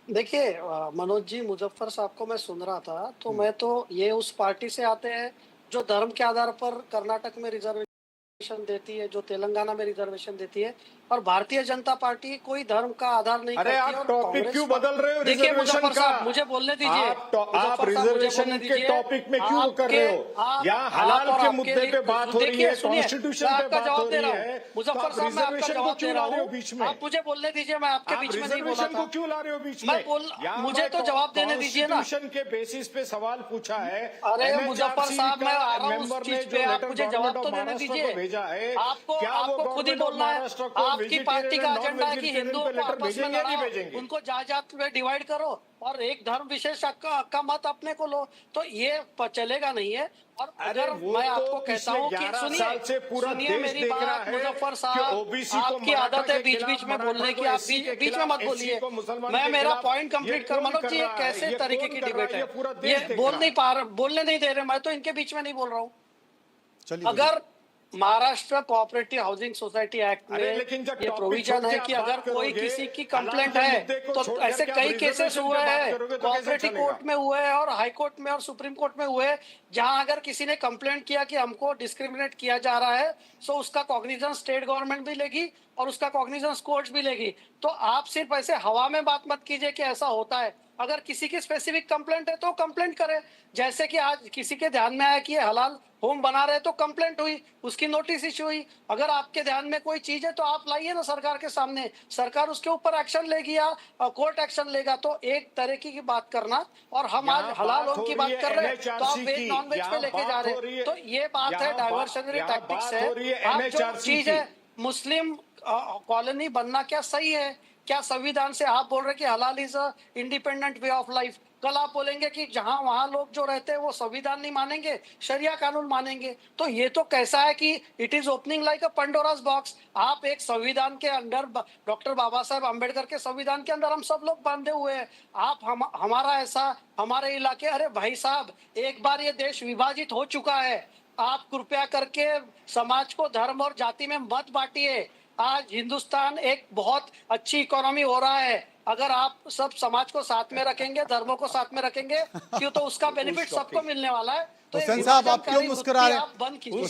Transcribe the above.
देखिए मनोज जी, मुजफ्फर साहब को मैं सुन रहा था तो मैं तो ये उस पार्टी से आते हैं जो धर्म के आधार पर कर्नाटक में रिजर्वेशन देती है, जो तेलंगाना में रिजर्वेशन देती है, और भारतीय जनता पार्टी कोई धर्म का आधार नहीं अरे करती है। आप और टॉपिक कांग्रेस क्यों बदल रहे हो देखिए रिजर्वेशन मुजफ्फर का? साहब मुझे बोलने दीजिए। आप मुजफ्फर साहब मुझे रिजर्वेशन बोलने के दीजिए। टॉपिक में क्यों कर आपके रहे हो? यहाँ आप हलाल और के आपके मुद्दे पे बात हो रही देखिए है, सुनिए, मैं कॉन्स्टिट्यूशन पे आपका बात हो जवाब दे रही रहा हूँ। है, तो मुजफ्फर आप साहब मैं आपका रिजर्वेशन को जवाब दे क्यों रहा ला रहे हो हूँ। बीच में? आप मुझे बोलने दीजिए, मैं आपके आप बीच में नहीं बोला रिजर्वेशन को था। क्यों ला रहे हो बीच मैं में? बोल यहाँ मुझे तो जवाब देने दीजिए ना। कॉन्स्टिट्यूशन के बेसिस पे सवाल पूछा है। अरे मुजफ्फर एनएचआरसी साहब, मैं का आ रहा हूँ उस मेंबर ने चीज जो पे, आप लेटर मुझे गवर्नमेंट जवाब ऑफ तो देने महाराष्ट्र को दीजिए। भेजा है, आपको क्या वो आपको खुद ही गवर्नमेंट ऑफ बोलना है। महाराष्ट्र को आपकी पार्टी वेजिटेरियन का एंड नॉन एजेंडा है कि वेजिटेरियन हिंदुओं पे को लेटर आपस में भेजेंगे या नहीं लड़ाओ, भेजेंगे? उनको जात में डिवाइड करो और एक धर्म विशेष का मत अपने को लो, तो ये चलेगा नहीं है। और अरे अगर वो मैं तो आपको कहता पिछले हूँ कि 11 सुनिए साल से पूरा सुनिए देश मेरी देख रहा बात, है मुजफ्फर कि साहब, ओबीसी को आपकी मराठा आदत है के बीच खिलाफ, बीच में मराठा बोलने को की। आप एससी के बीच में खिलाफ, मत एससी बोलिए। को मुसलमान मैं के मेरा खिलाफ, पॉइंट ये कंप्लीट कर, कौन मनोज कर जी ये रहा है? कैसे ये तरीके कौन की कर रहा डिबेट है? ये है? पूरा ये देश देख बोल रहा नहीं है। पा रहे, बोलने नहीं दे रहे, मैं तो इनके बीच में नहीं बोल रहा हूँ। चलिए बोलिए। अगर Maharashtra cooperative housing society act अरे में लेकिन जब ये टॉपिक छोड़ प्रोविजन के है आप कि अगर बात कोई करोगे, किसी की हलाल कंप्लेंट के है, मुद्दे को तो छोड़ ऐसे करके आप कई केसेस रिजर्वेशन हुए पे बात हैं, करोगे तो कैसे कोऑपरेटिव चलेगा? कोर्ट में हुए हैं और हाई कोर्ट में और सुप्रीम कोर्ट में हुए, जहां अगर किसी ने कंप्लेंट किया कि हमको डिस्क्रिमिनेट किया जा रहा है, तो उसका कॉग्निजेंस स्टेट गवर्नमेंट भी लेगी और उसका कॉग्निजेंस कोर्ट्स भी लेगी। तो आप सिर्फ ऐसे हवा में बात मत कीजिए कि ऐसा होता है। अगर किसी की स्पेसिफिक कंप्लेंट है तो कंप्लेंट करे। जैसे कि आज किसी के ध्यान में आया कि ये हलाल होम बना रहे, तो कंप्लेंट हुई, उसकी नोटिस इश्यू हुई। अगर आपके ध्यान में कोई चीज है तो आप लाइए ना सरकार के सामने, सरकार उसके ऊपर एक्शन लेगी या कोर्ट एक्शन लेगा। तो एक तरीके की बात करना, और हम आज यहाँ हलाल बात होम हो की रही बात है कर रहे हैं तो आप एनएचआरसी वेज की, नॉन वेज पे यहाँ लेके जा बात रहे हो रही हैं। है, तो ये बात है, डाइवर्शनरी यहाँ टैक्टिक्स बात है। हो रही है आप जो एनएचआरसी चीज की। है, मुस्लिम कॉलोनी बनना क्या सही है? क्या संविधान से आप बोल रहे कि हलाल is a independent way of life? कल आप बोलेंगे कि जहां वहां लोग जो रहते हैं वो संविधान नहीं मानेंगे, शरिया कानून मानेंगे। तो ये तो कैसा है कि it is opening like a Pandora's box. आप एक संविधान के अंदर, डॉक्टर बाबा साहेब अम्बेडकर के संविधान के अंदर हम सब लोग बांधे हुए हैं। आप हमारा ऐसा, हमारे इलाके, अरे भाई साहब, एक बार ये देश विभाजित हो चुका है। आप कृपया करके समाज को धर्म और जाति में मत बांटिए। आज हिंदुस्तान एक बहुत अच्छी इकोनॉमी हो रहा है। अगर आप सब समाज को साथ में रखेंगे, धर्मों को साथ में रखेंगे, क्यों, तो उसका बेनिफिट सबको मिलने वाला है। तो ये हुसैन साहब, आप क्यों विभाजनकारी मुस्कुरा वृत्ति रहे आप बंद कीजिए।